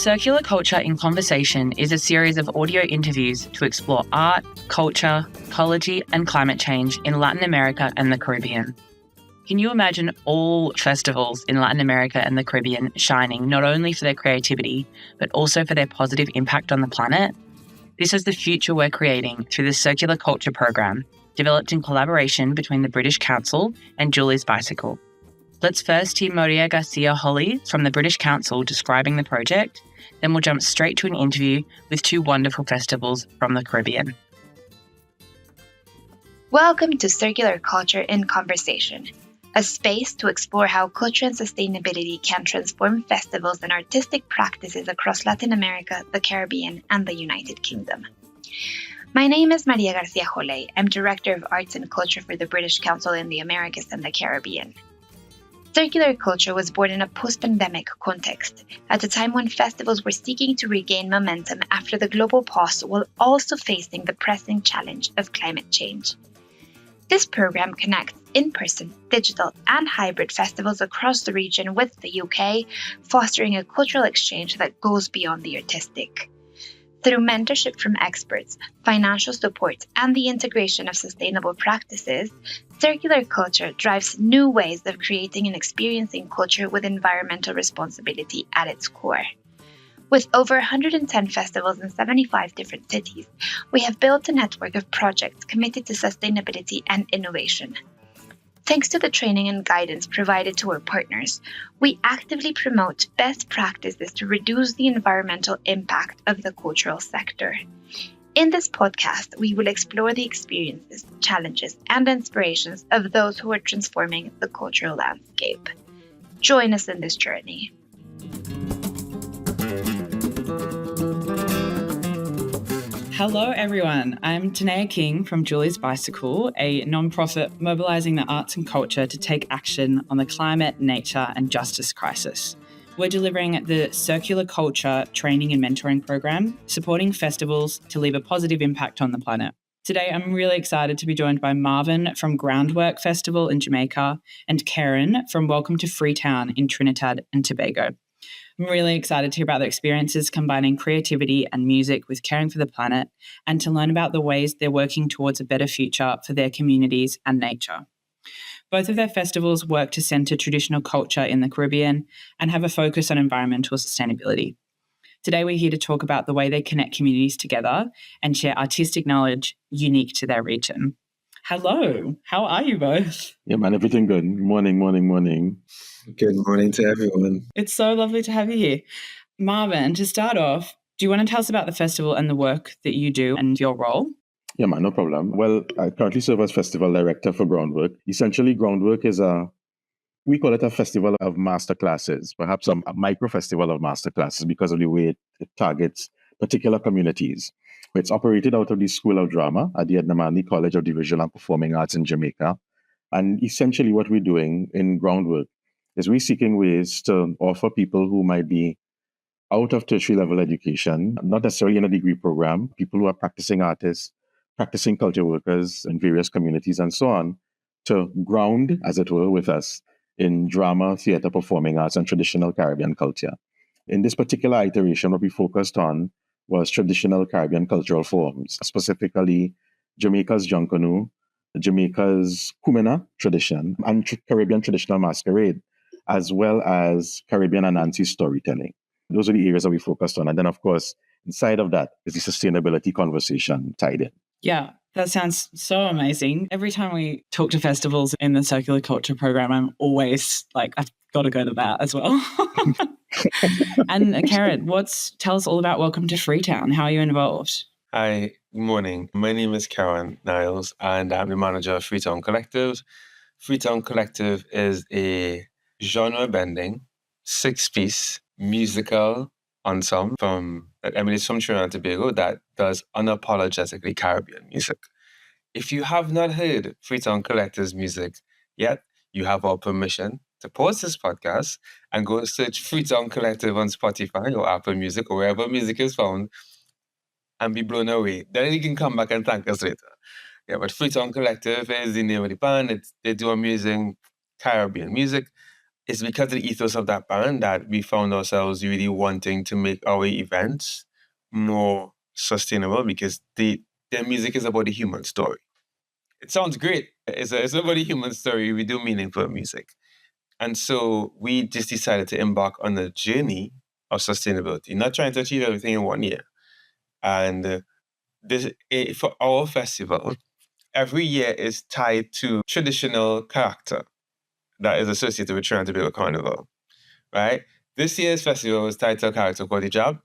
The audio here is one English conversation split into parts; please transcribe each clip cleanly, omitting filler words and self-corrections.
Circular Culture in Conversation is a series of audio interviews to explore art, culture, ecology, and climate change in Latin America and the Caribbean. Can you imagine all festivals in Latin America and the Caribbean shining not only for their creativity, but also for their positive impact on the planet? This is the future we're creating through the Circular Culture program, developed in collaboration between the British Council and Julie's Bicycle. Let's first hear Maria Garcia Holly from the British Council describing the project, then we'll jump straight to an interview with two wonderful festivals from the Caribbean. Welcome to Circular Culture in Conversation, a space to explore how culture and sustainability can transform festivals and artistic practices across Latin America, the Caribbean, and the United Kingdom. My name is Maria Garcia Holly. I'm Director of Arts and Culture for the British Council in the Americas and the Caribbean. Circular Culture was born in a post-pandemic context, at a time when festivals were seeking to regain momentum after the global pause while also facing the pressing challenge of climate change. This program connects in-person, digital, and hybrid festivals across the region with the UK, fostering a cultural exchange that goes beyond the artistic. Through mentorship from experts, financial support, and the integration of sustainable practices, Circular Culture drives new ways of creating and experiencing culture with environmental responsibility at its core. With over 110 festivals in 75 different cities, we have built a network of projects committed to sustainability and innovation. Thanks to the training and guidance provided to our partners, we actively promote best practices to reduce the environmental impact of the cultural sector. In this podcast, we will explore the experiences, challenges, and inspirations of those who are transforming the cultural landscape. Join us in this journey. Hello everyone, I'm Tanea King from Julie's Bicycle, a non-profit mobilising the arts and culture to take action on the climate, nature and justice crisis. We're delivering the Circular Culture training and mentoring program, supporting festivals to leave a positive impact on the planet. Today I'm really excited to be joined by Marvin from Groundwork Festival in Jamaica and Karen from Welcome to Freetown in Trinidad and Tobago. I'm really excited to hear about their experiences combining creativity and music with caring for the planet and to learn about the ways they're working towards a better future for their communities and nature. Both of their festivals work to centre traditional culture in the Caribbean and have a focus on environmental sustainability. Today we're here to talk about the way they connect communities together and share artistic knowledge unique to their region. Hello, how are you both? Yeah, man, everything good. Morning. Good morning to everyone. It's so lovely to have you here. Marvin, to start off, do you want to tell us about the festival and the work that you do and your role? Yeah, man, no problem. Well, I currently serve as Festival Director for Groundwork. Essentially, Groundwork is we call it a festival of master classes, perhaps a micro festival of master classes because of the way it targets particular communities. It's operated out of the School of Drama at the Edna Manley College of the Visual and Performing Arts in Jamaica. And essentially what we're doing in Groundwork is we're seeking ways to offer people who might be out of tertiary level education, not necessarily in a degree program, people who are practicing artists, practicing culture workers in various communities and so on, to ground, as it were, with us in drama, theatre, performing arts, and traditional Caribbean culture. In this particular iteration, what we focused on was traditional Caribbean cultural forms, specifically Jamaica's Junkanoo, Jamaica's Kumina tradition, and Caribbean traditional masquerade, as well as Caribbean and Nancy storytelling. Those are the areas that we focused on. And then, of course, inside of that is the sustainability conversation tied in. Yeah, that sounds so amazing. Every time we talk to festivals in the Circular Culture program, I'm always like, I've got to go to that as well. And Karen, tell us all about Welcome to Freetown. How are you involved? Hi, good morning. My name is Karen Niles, and I'm the manager of Freetown Collective. Freetown Collective is a genre-bending, 6-piece musical ensemble that emanates from Trinidad and Tobago that does unapologetically Caribbean music. If you have not heard Freetown Collective's music yet, you have our permission to pause this podcast and go search Freetown Collective on Spotify or Apple Music or wherever music is found and be blown away. Then you can come back and thank us later. Yeah, but Freetown Collective is the name of the band. They do amazing Caribbean music. it's because of the ethos of that band that we found ourselves really wanting to make our events more sustainable, because their music is about the human story. It sounds great. It's about the human story. We do meaningful music. And so we just decided to embark on a journey of sustainability, not trying to achieve everything in 1 year. And for our festival, every year is tied to traditional character that is associated with trying to build a carnival, right? This year's festival is tied to a character called the Jab,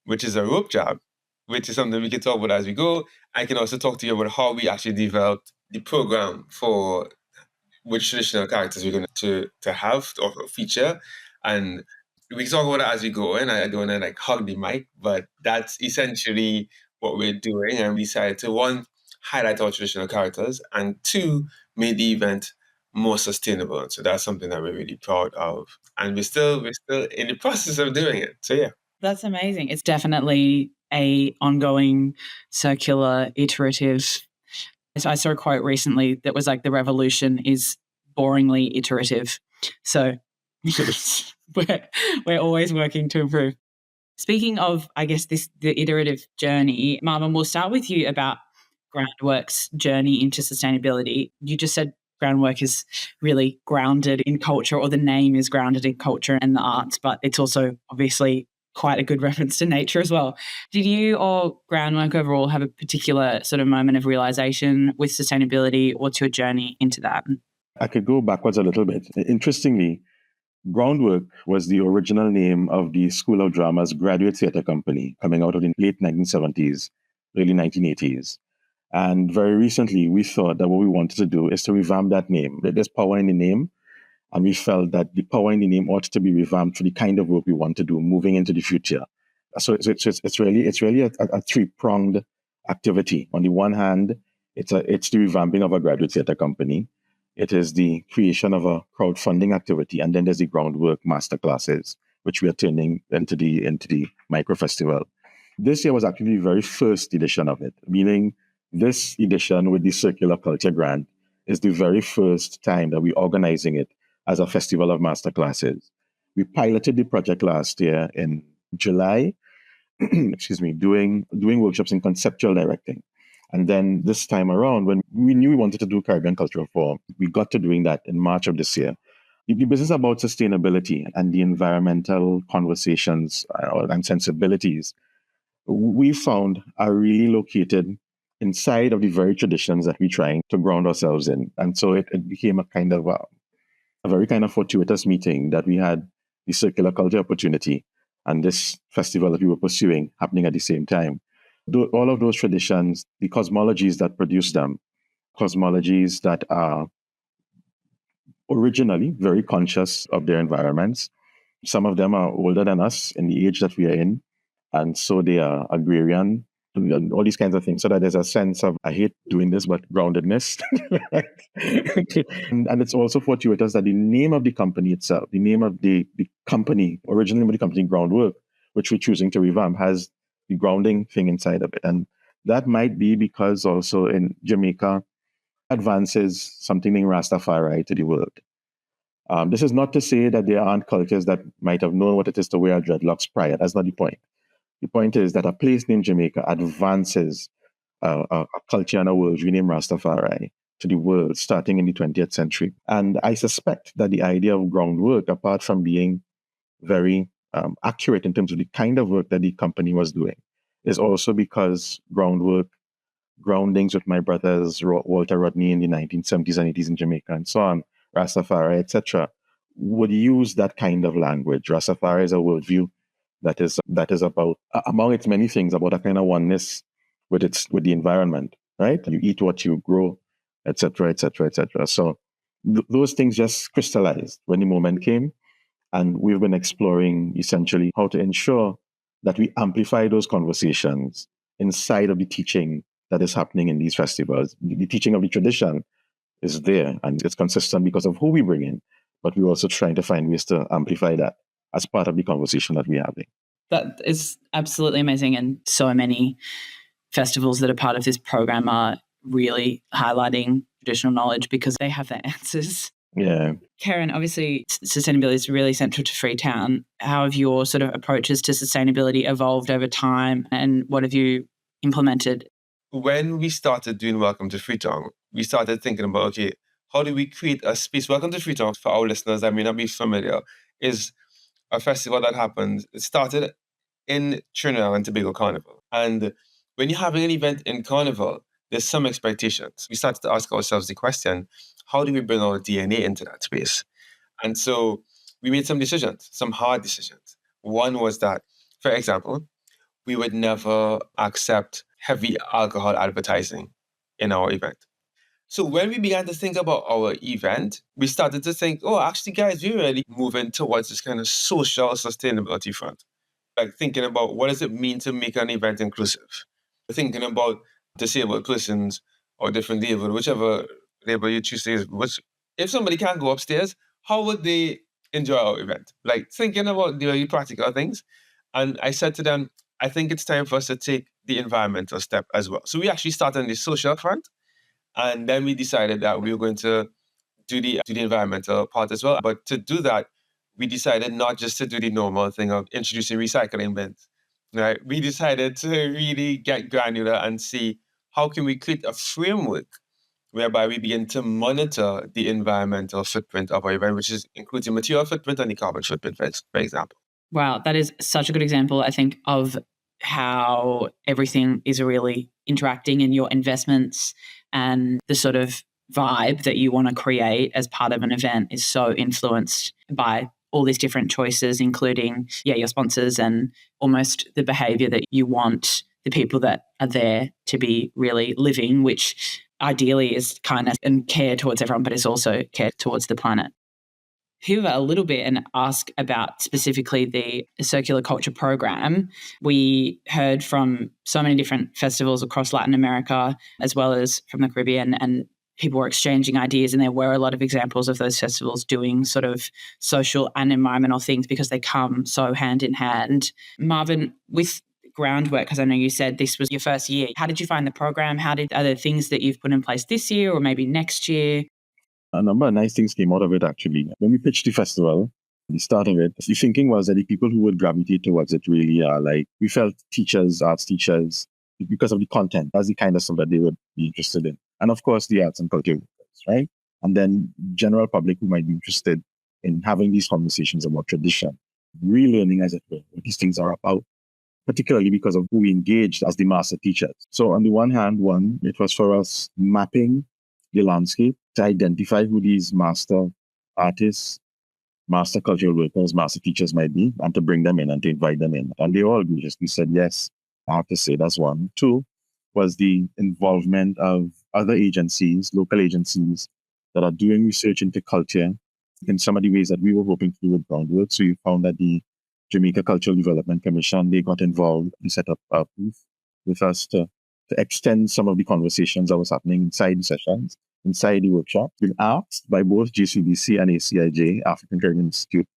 which is a rope jab, which is something we can talk about as we go. I can also talk to you about how we actually developed the program for which traditional characters we're going to have or feature. And we can talk about it as we go. And I don't want to hug the mic, but that's essentially what we're doing. And we decided to, one, highlight our traditional characters, and two, make the event more sustainable. And so that's something that we're really proud of. And we're still in the process of doing it. So yeah. That's amazing. It's definitely a ongoing, circular, iterative. I saw a quote recently that was the revolution is boringly iterative. So we're always working to improve. Speaking of, I guess, the iterative journey, Marvin, we'll start with you about Groundwork's journey into sustainability. You just said Groundwork is really grounded in culture, or the name is grounded in culture and the arts, but it's also obviously quite a good reference to nature as well. Did you or Groundwork overall have a particular sort of moment of realization with sustainability, or to a journey into that? I could go backwards a little bit. Interestingly, Groundwork was the original name of the School of Drama's graduate theatre company coming out of the late 1970s, early 1980s. And very recently, we thought that what we wanted to do is to revamp that name. There's power in the name. And we felt that the power in the name ought to be revamped for the kind of work we want to do moving into the future. So it's really a three-pronged activity. On the one hand, it's the revamping of a graduate theatre company. It is the creation of a crowdfunding activity, and then there's the Groundwork masterclasses, which we are turning into the micro festival. This year was actually the very first edition of it, meaning this edition with the Circular Culture Grant is the very first time that we're organizing it as a festival of masterclasses. We piloted the project last year in July, doing workshops in conceptual directing. And then this time around, when we knew we wanted to do Caribbean Cultural Forum, we got to doing that in March of this year. The business about sustainability and the environmental conversations and sensibilities, we found are really located inside of the very traditions that we're trying to ground ourselves in. And so it became a kind of a very kind of fortuitous meeting that we had the circular culture opportunity and this festival that we were pursuing happening at the same time. All of those traditions, the cosmologies that produce them, cosmologies that are originally very conscious of their environments. Some of them are older than us in the age that we are in, and so they are agrarian, and all these kinds of things, so that there's a sense of, I hate doing this, but groundedness. And it's also fortuitous that the name of the company itself, the name of the company, originally with the company Groundwork, which we're choosing to revamp, has the grounding thing inside of it. And that might be because also in Jamaica advances something named Rastafari to the world. This is not to say that there aren't cultures that might have known what it is to wear dreadlocks prior. That's not the point. The point is that a place named Jamaica advances a culture and a worldview named Rastafari to the world starting in the 20th century. And I suspect that the idea of Groundwork, apart from being very accurate in terms of the kind of work that the company was doing, is also because Groundwork, groundings with my brothers Walter Rodney in the 1970s and 80s in Jamaica and so on, Rastafari, etc., would use that kind of language. Rastafari is a worldview that is about, among its many things, about a kind of oneness with the environment, right? You eat what you grow, etc., etc., etc. So those things just crystallized when the moment came, and we've been exploring essentially how to ensure that we amplify those conversations inside of the teaching that is happening in these festivals. The teaching of the tradition is there, and it's consistent because of who we bring in, but we're also trying to find ways to amplify that as part of the conversation that we're having. That is absolutely amazing. And so many festivals that are part of this program are really highlighting traditional knowledge because they have the answers. Yeah. Karen, obviously sustainability is really central to Freetown. How have your sort of approaches to sustainability evolved over time, and what have you implemented? When we started doing Welcome to Freetown, we started thinking about, okay, how do we create a space? Welcome to Freetown, for our listeners that may not be familiar, is a festival that happens. It started in Trinidad and Tobago Carnival. And when you're having an event in Carnival, there's some expectations. We started to ask ourselves the question, how do we bring our DNA into that space? And so we made some decisions, some hard decisions. One was that, for example, we would never accept heavy alcohol advertising in our event. So when we began to think about our event, we started to think, oh, actually, guys, we're really moving towards this kind of social sustainability front. Like thinking about what does it mean to make an event inclusive? Thinking about disabled persons or different label, whichever label you choose to use. Which, if somebody can't go upstairs, how would they enjoy our event? Like thinking about the really practical things. And I said to them, I think it's time for us to take the environmental step as well. So we actually started on the social front, and then we decided that we were going to do the environmental part as well. But to do that, we decided not just to do the normal thing of introducing recycling bins. Right? We decided to really get granular and see how can we create a framework whereby we begin to monitor the environmental footprint of our event, which is includes the material footprint and the carbon footprint, for example. Wow, that is such a good example, I think, of how everything is really interacting in your investments, and the sort of vibe that you want to create as part of an event is so influenced by all these different choices, including, your sponsors and almost the behavior that you want the people that are there to be really living, which ideally is kindness and care towards everyone, but is also care towards the planet. Pivot a little bit and ask about specifically the Circular Culture program. We heard from so many different festivals across Latin America, as well as from the Caribbean, and people were exchanging ideas, and there were a lot of examples of those festivals doing sort of social and environmental things because they come so hand in hand. Marvin, with Groundwork, because I know you said this was your first year, how did you find the program? Are there things that you've put in place this year or maybe next year? A number of nice things came out of it, actually. When we pitched the festival, the start of it, the thinking was that the people who would gravitate towards it really are like, we felt teachers, arts teachers, because of the content. That's the kind of stuff that they would be interested in. And of course, the arts and culture workers, right? And then general public who might be interested in having these conversations about tradition, relearning, as it were, what these things are about, particularly because of who we engaged as the master teachers. So on the one hand, it was for us mapping the landscape to identify who these master artists, master cultural workers, master teachers might be, and to bring them in and to invite them in. And they all graciously said yes. I have to say that's one. Two was the involvement of other agencies, local agencies that are doing research into culture in some of the ways that we were hoping to do with Groundwork. So you found that the Jamaica Cultural Development Commission, they got involved and set up a booth with us to extend some of the conversations that was happening inside the sessions, inside the workshop. Been asked by both JCDC and ACIJ, African Caribbean Institute,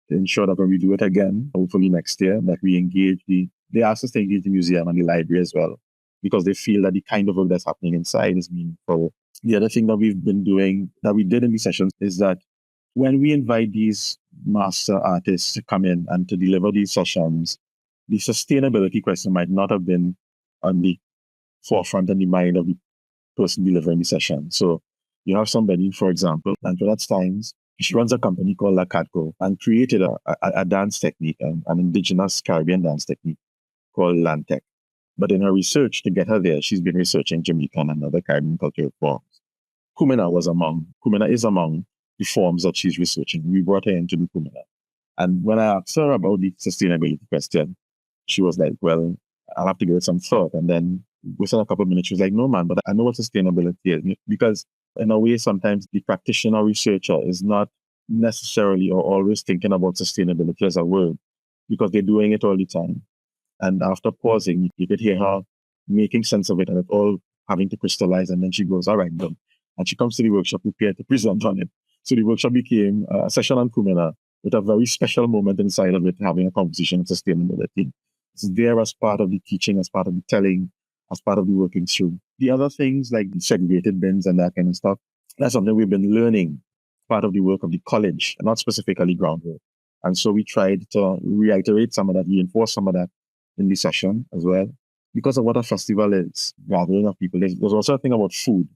to ensure that when we do it again, hopefully next year, that we engage they asked us to engage the museum and the library as well, because they feel that the kind of work that's happening inside is meaningful. The other thing that we've been doing, that we did in these sessions, is that when we invite these master artists to come in and to deliver these sessions, the sustainability question might not have been on the forefront in the mind of the person delivering the session. So you have somebody, for example, Antoinette Steins, she runs a company called La Cadco and created a dance technique, an indigenous Caribbean dance technique called Lantec. But in her research to get her there, she's been researching Jamaican and other Caribbean cultural forms. Kumina is among the forms that she's researching. We brought her into the Kumina. And when I asked her about the sustainability question, she was like, well, I'll have to give it some thought. And then within a couple of minutes, she was like, no, man, but I know what sustainability is. Because in a way, sometimes the practitioner or researcher is not necessarily or always thinking about sustainability as a word, because they're doing it all the time. And after pausing, you could hear her making sense of it and it all having to crystallize. And then she goes, all right, done. And she comes to the workshop prepared to present on it. So the workshop became a session on Kumina with a very special moment inside of it, having a conversation on sustainability. It's there as part of the teaching, as part of the telling, as part of the working through. The other things like the segregated bins and that kind of stuff, that's something we've been learning part of the work of the college, not specifically groundwork. And so we tried to reiterate some of that, reinforce some of that in the session as well. Because of what a festival is, gathering of people, there's also a thing about food.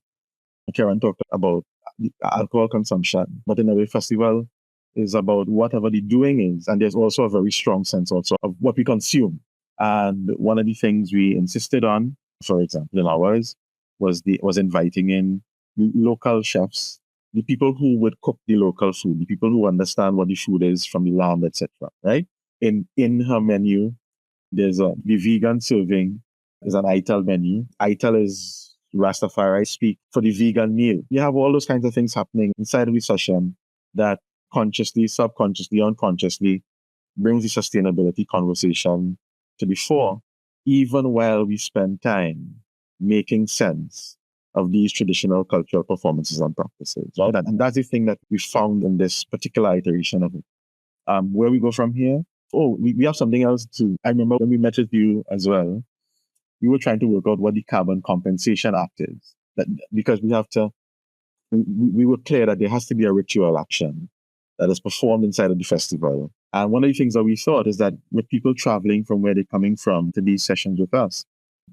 Karen talked about the alcohol consumption, but in a way, festival is about whatever the doing is. And there's also a very strong sense also of what we consume. And one of the things we insisted on, for example, in ours, was inviting in local chefs, the people who would cook the local food, the people who understand what the food is from the land, etc. Right? In her menu, there's the vegan serving. There's an ITAL menu. ITAL is Rastafari speak for the vegan meal. You have all those kinds of things happening inside of the session that consciously, subconsciously, unconsciously brings the sustainability conversation to the fore, even while we spend time making sense of these traditional cultural performances and practices. Right? And that's the thing that we found in this particular iteration of it. Where we go from here? We have something else too. I remember when we met with you as well, we were trying to work out what the Carbon Compensation Act is. Because we were clear that there has to be a ritual action that is performed inside of the festival. And one of the things that we thought is that with people traveling from where they're coming from to these sessions with us,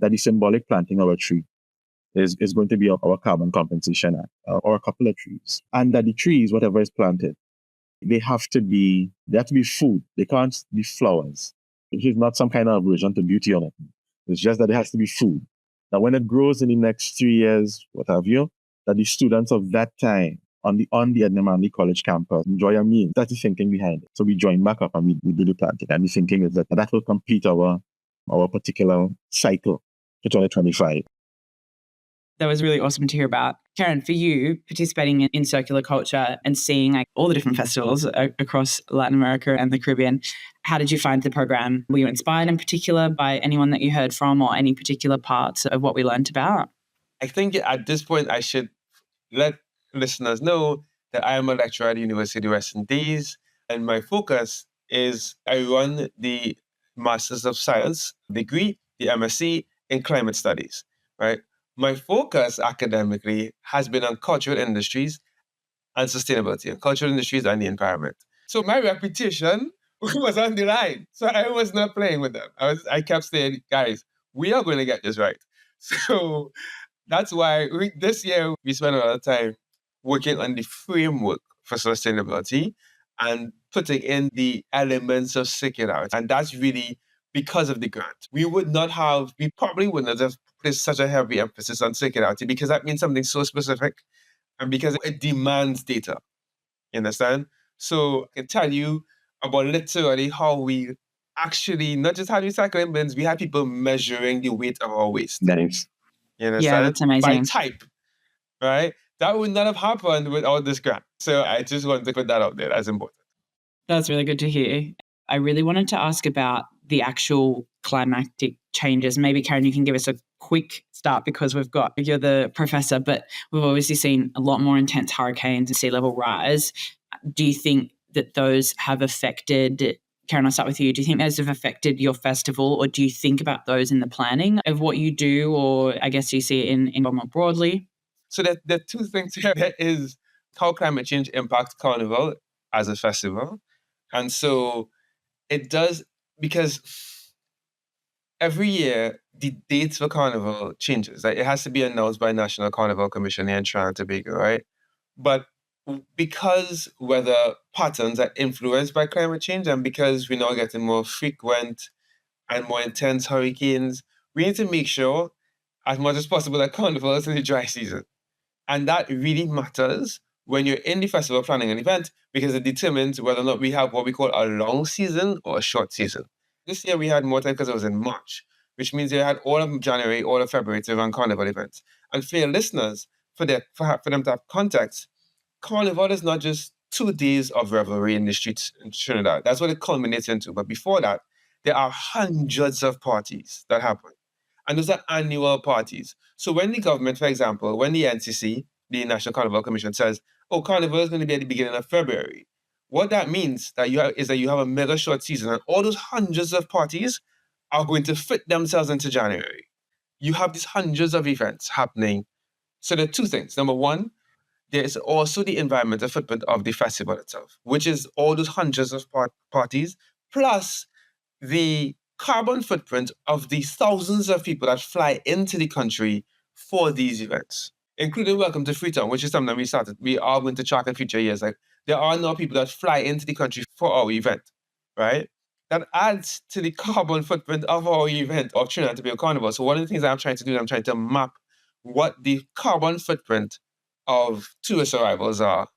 that the symbolic planting of a tree is going to be our Carbon Compensation Act, or a couple of trees. And that the trees, whatever is planted, they have to be food. They can't be flowers. It is not some kind of aversion to beauty on it. It's just that it has to be food. Now, when it grows in the next 3 years, what have you, that the students of that time on the Edna Manley College campus enjoy a meal. That's the thinking behind it. So we join back up and we do the planting. And the thinking is that will complete our particular cycle for 2025. That was really awesome to hear about. Karen, for you, participating in circular culture and seeing all the different festivals across Latin America and the Caribbean, how did you find the program? Were you inspired in particular by anyone that you heard from or any particular parts of what we learned about? I think at this point, I should let listeners know that I am a lecturer at the University of West Indies, and my focus is I run the Masters of Science degree, the MSc in Climate Studies, right? My focus academically has been on cultural industries and sustainability, and cultural industries and the environment. So my reputation was on the line. So I was not playing with them. I kept saying, guys, we are going to get this right. So that's why this year we spent a lot of time working on the framework for sustainability and putting in the elements of circularity. And that's really because of the grant. We probably wouldn't have placed such a heavy emphasis on circularity because that means something so specific and because it demands data. You understand? So I can tell you about literally how we actually not just had recycling bins, we had people measuring the weight of our waste. Nice. You understand? Yeah, that's amazing. By type, right? That would not have happened without this grant. So I just wanted to put that out there as important. That's really good to hear. I really wanted to ask about the actual climatic changes. Maybe, Karen, you can give us a quick start because you're the professor, but we've obviously seen a lot more intense hurricanes and sea level rise. Do you think that those have affected, Karen, I'll start with you. Do you think those have affected your festival, or do you think about those in the planning of what you do, or I guess you see it in more broadly? So there are two things here. There is how climate change impacts Carnival as a festival. And so it does, because every year the dates for Carnival changes. Like it has to be announced by National Carnival Commission here in Trinidad and Tobago, right? But because weather patterns are influenced by climate change and because we're now getting more frequent and more intense hurricanes, we need to make sure as much as possible that Carnival is in the dry season. And that really matters when you're in the festival planning an event because it determines whether or not we have what we call a long season or a short season. This year we had more time because it was in March, which means they had all of January, all of February to run Carnival events. And for your listeners, for them to have context, Carnival is not just 2 days of revelry in the streets in Trinidad. That's what it culminates into. But before that, there are hundreds of parties that happen. And those are annual parties. So when the government, for example, when the NCC, the National Carnival Commission, says, Carnival is going to be at the beginning of February, what that means is that you have a mega short season and all those hundreds of parties are going to fit themselves into January. You have these hundreds of events happening. So there are two things. Number one, There's also the environmental footprint of the festival itself, which is all those hundreds of parties, plus the carbon footprint of the thousands of people that fly into the country for these events, including Welcome to Freetown, which is something we are going to track in future years. Like, there are now people that fly into the country for our event, right? That adds to the carbon footprint of our event of Trinidad and Tobago Carnival. So one of the things I'm trying to do, I'm trying to map what the carbon footprint of tourist arrivals are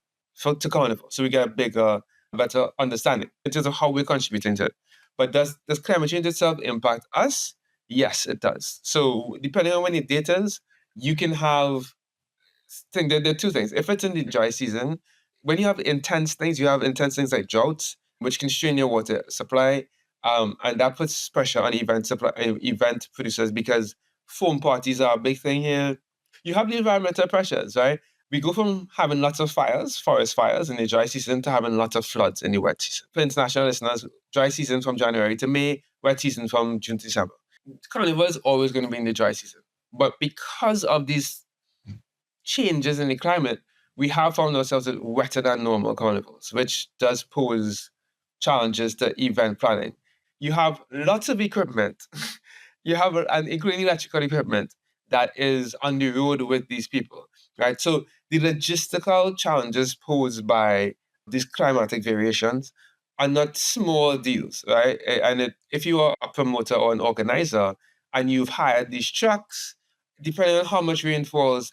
to Carnival, so we get a better understanding in terms of how we're contributing to it. But does climate change itself impact us? Yes, it does. So depending on when the date is, you can have, there are two things. If it's in the dry season, when you have intense things like droughts, which can strain your water supply, and that puts pressure on event producers, because foam parties are a big thing here. You have the environmental pressures, right? We go from having lots of forest fires in the dry season, to having lots of floods in the wet season. For international listeners, dry season from January to May, wet season from June to December. Carnival is always going to be in the dry season. But because of these changes in the climate, we have found ourselves with wetter than normal carnivals, which does pose challenges to event planning. You have lots of equipment, including electrical equipment, that is on the road with these people, right? So the logistical challenges posed by these climatic variations are not small deals, right? And if you are a promoter or an organizer and you've hired these trucks, depending on how much rain falls,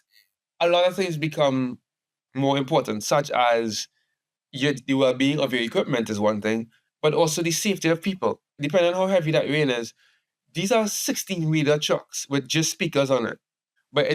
a lot of things become more important, such as the well-being of your equipment is one thing, but also the safety of people. Depending on how heavy that rain is, these are 16-wheeler trucks with just speakers on it. But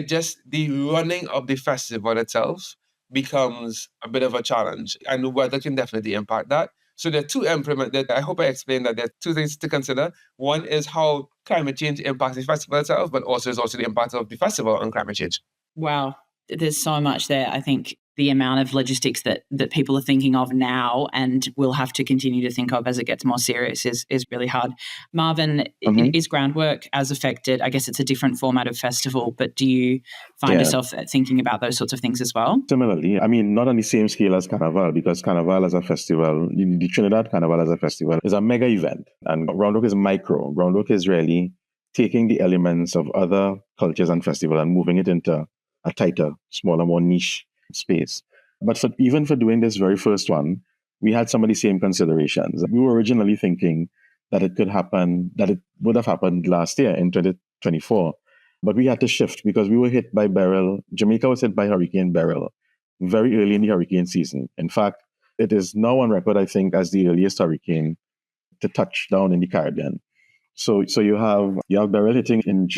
the running of the festival itself becomes a bit of a challenge, and the weather can definitely impact that. So there are two that I hope I explained that there are two things to consider. One is how climate change impacts the festival itself, but also the impact of the festival on climate change. Wow. There's so much there. I think the amount of logistics that people are thinking of now and will have to continue to think of as it gets more serious is really hard. Marvin, is Groundwork as affected? I guess it's a different format of festival, but do you find yourself thinking about those sorts of things as well? Similarly, I mean, not on the same scale as Carnival, because Carnival as a festival, the Trinidad Carnival as a festival is a mega event, and Groundwork is micro. Groundwork is really taking the elements of other cultures and festivals and moving it into a tighter, smaller, more niche space. But even for doing this very first one, we had some of the same considerations. We were originally thinking that it would have happened last year in 2024, but we had to shift because we were hit by Beryl. Jamaica was hit by Hurricane Beryl very early in the hurricane season. In fact, it is now on record, I think, as the earliest hurricane to touch down in the Caribbean. So you have Beryl hitting in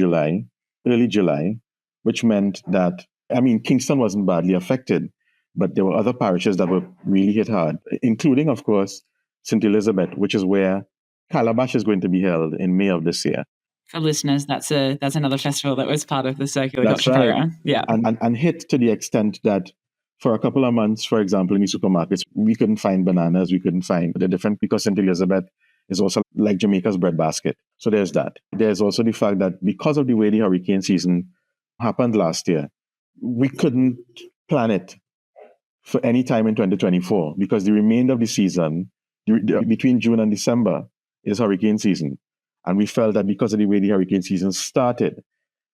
early July, which meant that, I mean, Kingston wasn't badly affected, but there were other parishes that were really hit hard, including, of course, St. Elizabeth, which is where Calabash is going to be held in May of this year. For listeners, that's another festival that was part of the Circular Culture program. Yeah. And hit to the extent that for a couple of months, for example, in the supermarkets, we couldn't find bananas, we couldn't find the different, because St. Elizabeth is also like Jamaica's breadbasket. So there's that. There's also the fact that because of the way the hurricane season happened last year, we couldn't plan it for any time in 2024 because the remainder of the season, between June and December, is hurricane season. And we felt that because of the way the hurricane season started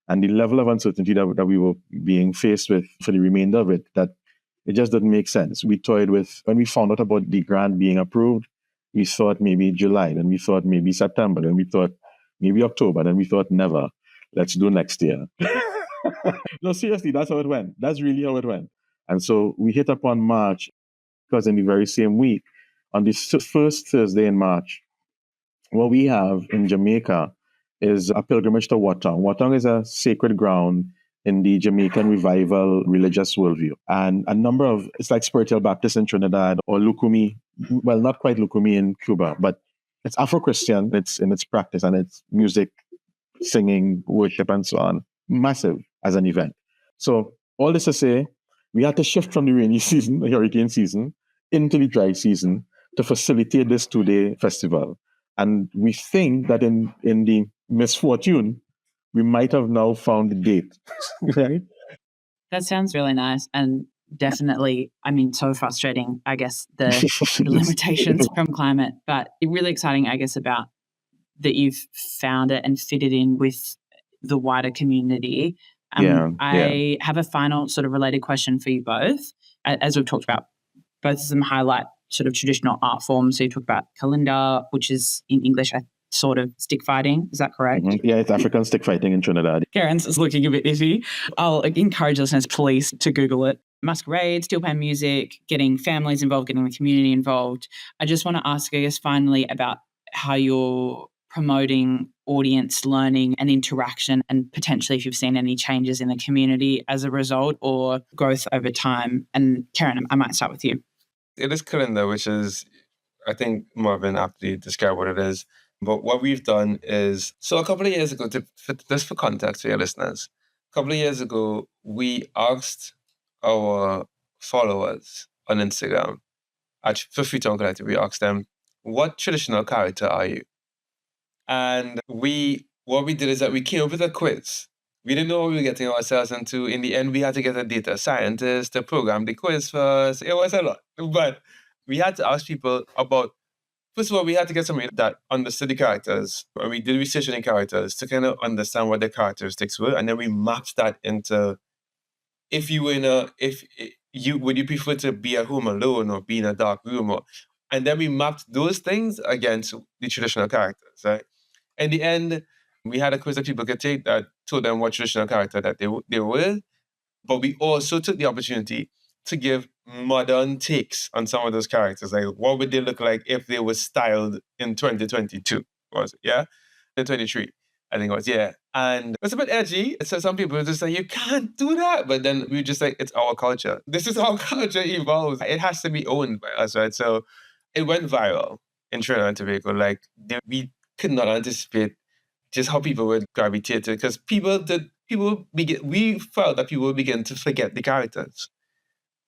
and the level of uncertainty that we were being faced with for the remainder of it, that it just didn't make sense. We toyed with, when we found out about the grant being approved, we thought maybe July, then we thought maybe September, then we thought maybe October, then we thought never. Let's do next year. No, seriously, that's how it went. That's really how it went. And so we hit upon March, because in the very same week, on the first Thursday in March, what we have in Jamaica is a pilgrimage to Watong. Watong is a sacred ground in the Jamaican revival religious worldview. And a number of, it's like Spiritual Baptist in Trinidad or Lukumi, well, not quite Lukumi in Cuba, but it's Afro-Christian, it's in its practice and its music, singing, worship, and so on. Massive as an event. So all this to say, we had to shift from the rainy season, the hurricane season, into the dry season to facilitate this 2-day festival. And we think that in the misfortune, we might have now found the date, right? That sounds really nice. And definitely, I mean, so frustrating, I guess, the limitations from climate, but really exciting, I guess, about that you've found it and fitted in with the wider community. I have a final sort of related question for you both. As we've talked about, both of them highlight sort of traditional art forms. So you talk about Kalinda, which is in English, sort of stick fighting. Is that correct? Mm-hmm. Yeah, it's African stick fighting in Trinidad. Karen's is looking a bit iffy. I'll encourage listeners, please, to Google it. Masquerade, steel pan music, getting families involved, getting the community involved. I just want to ask, I guess, finally about how you're promoting audience learning and interaction, and potentially if you've seen any changes in the community as a result or growth over time. And Karen, I might start with you. It is Kalinda, which is, I think Marvin aptly described what it is. But what we've done is, so a couple of years ago, just for context for your listeners, a couple of years ago, we asked our followers on Instagram, for Freetown Collective, we asked them, what traditional character are you? And what we did is that we came up with a quiz. We didn't know what we were getting ourselves into. In the end, we had to get a data scientist to program the quiz for us. It was a lot. But we had to ask people about, first of all, we had to get somebody that understood the characters. And we did research on the characters to kind of understand what their characteristics were. And then we mapped that into, if you were would you prefer to be at home alone or be in a dark room? And then we mapped those things against the traditional characters, right? In the end, we had a quiz that people could take that told them what traditional character that they were, but we also took the opportunity to give modern takes on some of those characters. Like, what would they look like if they were styled in 2022? Was it? Yeah? In 23, I think it was, yeah. And it's a bit edgy. So some people are just like, you can't do that. But then we just like, it's our culture. This is how culture evolves. It has to be owned by us, right? So it went viral in Trinidad and Tobago. Like, we could not anticipate just how people would gravitate to it, because we felt that people would begin to forget the characters.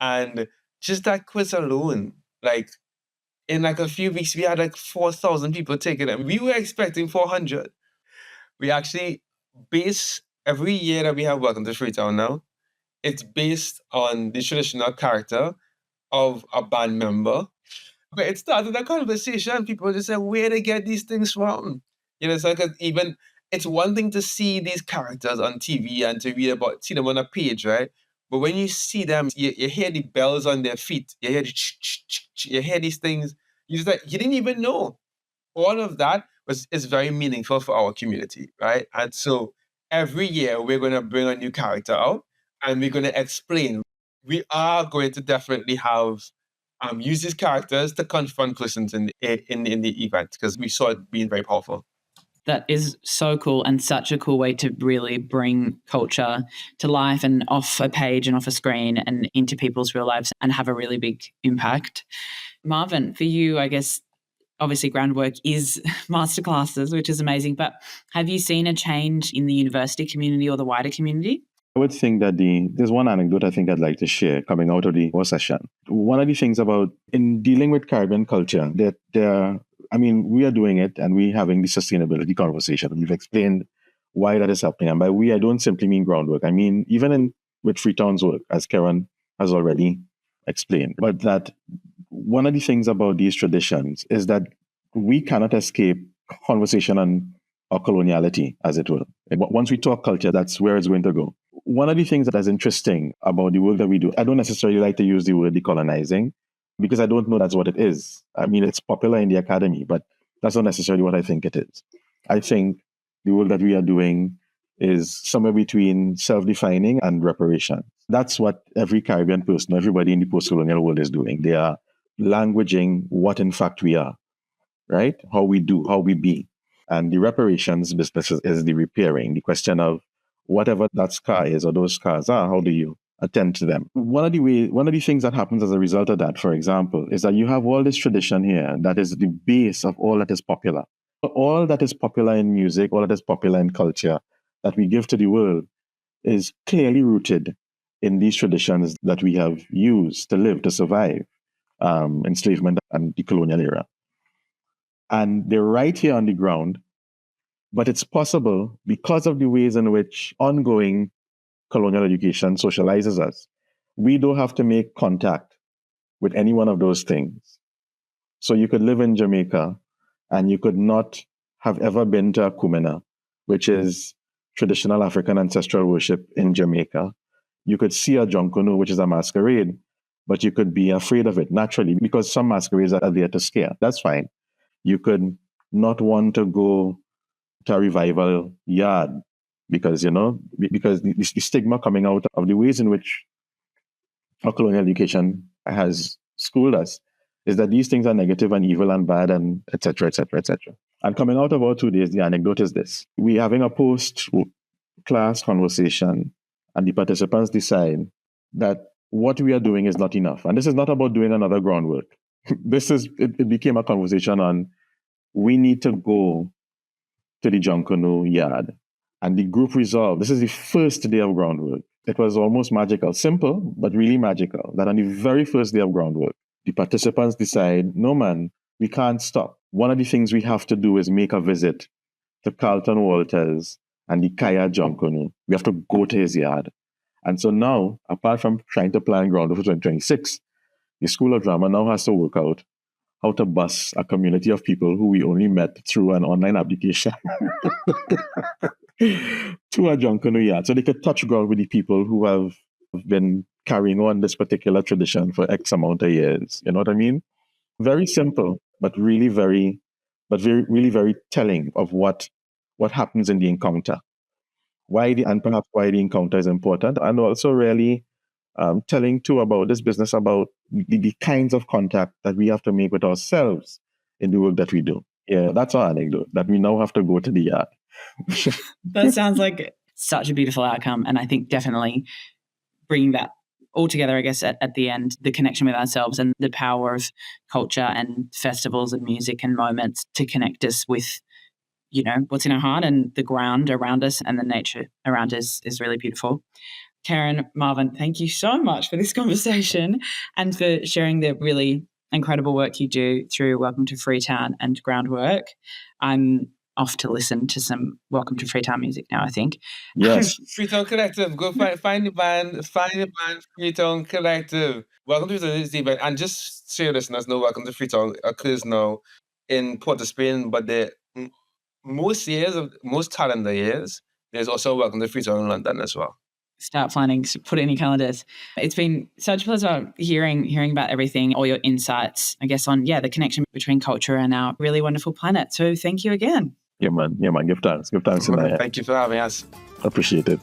And just that quiz alone, like in like a few weeks, we had like 4,000 people taking it. We were expecting 400. We actually base every year that we have Welcome to Freetown now, it's based on the traditional character of a band member. But it started a conversation. People just say, where they get these things from? You know, so even it's one thing to see these characters on TV and to see them on a page, right? But when you see them, you hear the bells on their feet. You hear you hear these things. You didn't even know. All of that is very meaningful for our community, right? And so every year we're going to bring a new character out and we're going to explain. We are going to definitely have use these characters to confront persons in the event, because we saw it being very powerful. That is so cool, and such a cool way to really bring culture to life and off a page and off a screen and into people's real lives and have a really big impact. Marvin, for you, I guess, obviously groundwork is masterclasses, which is amazing, but have you seen a change in the university community or the wider community? I would think that there's one anecdote I think I'd like to share coming out of the whole session. One of the things about in dealing with Caribbean culture, that we are doing it and we're having the sustainability conversation. We've explained why that is happening. And by we, I don't simply mean groundwork. I mean, even with Freetown's work, as Karen has already explained. But that one of the things about these traditions is that we cannot escape conversation on our coloniality, as it were. Once we talk culture, that's where it's going to go. One of the things that is interesting about the work that we do, I don't necessarily like to use the word decolonizing, because I don't know that's what it is. I mean, it's popular in the academy, but that's not necessarily what I think it is. I think the work that we are doing is somewhere between self-defining and reparation. That's what every Caribbean person, everybody in the post-colonial world is doing. They are languaging what in fact we are, right? How we do, how we be. And the reparations business is the repairing, the question of whatever that scar is or those scars are, how do you attend to them? One of the things that happens as a result of that, for example, is that you have all this tradition here that is the base of all that is popular. All that is popular in music, all that is popular in culture that we give to the world is clearly rooted in these traditions that we have used to live, to survive enslavement and the colonial era. And they're right here on the ground, but it's possible because of the ways in which ongoing colonial education socializes us, We don't have to make contact with any one of those things. So you could live in Jamaica and you could not have ever been to a Kumena, which is traditional African ancestral worship in Jamaica. You could see a Jonkunu, which is a masquerade, but you could be afraid of it naturally because some masquerades are there to scare. That's fine. You could not want to go to a revival yard because, because the stigma coming out of the ways in which our colonial education has schooled us is that these things are negative and evil and bad and et cetera, et cetera, et cetera. And coming out of our 2 days, the anecdote is this. We're having a post-class conversation and the participants decide that what we are doing is not enough. And this is not about doing another groundwork. It became a conversation on we need to go to the Jonkunu yard. And the group resolved, this is the first day of groundwork. It was almost magical, simple, but really magical, that on the very first day of groundwork, the participants decide, no man, we can't stop. One of the things we have to do is make a visit to Carlton Walters and the Kaya Jonkunu. We have to go to his yard. And so now, apart from trying to plan groundwork for 2026, the School of Drama now has to work out how to bus a community of people who we only met through an online application to a Jonkunu yard, so they could touch ground with the people who have been carrying on this particular tradition for X amount of years. You know what I mean? Very simple, but really very telling of what happens in the encounter. And perhaps why the encounter is important, and also really telling too about this business about the kinds of contact that we have to make with ourselves in the work that we do. Yeah, that's our anecdote, that we now have to go to the yard. That sounds like such a beautiful outcome. And I think definitely bringing that all together, I guess, at the end, the connection with ourselves and the power of culture and festivals and music and moments to connect us with, what's in our heart and the ground around us and the nature around us is really beautiful. Karen, Marvin, thank you so much for this conversation and for sharing the really incredible work you do through Welcome to Freetown and Groundwork. I'm off to listen to some Welcome to Freetown music now, I think. Yes. Freetown Collective. Go find the band. Find the band Freetown Collective. Welcome to Freetown is the event. And just so your listeners know, Welcome to Freetown occurs now in Port of Spain, but most calendar years, there's also Welcome to Freetown in London as well. Start planning, put it in your calendars. It's been such a pleasure hearing about everything, all your insights, I guess, on, the connection between culture and our really wonderful planet. So thank you again. Yeah, man. Give thanks. Give thanks. Thank you for having us. Appreciate it.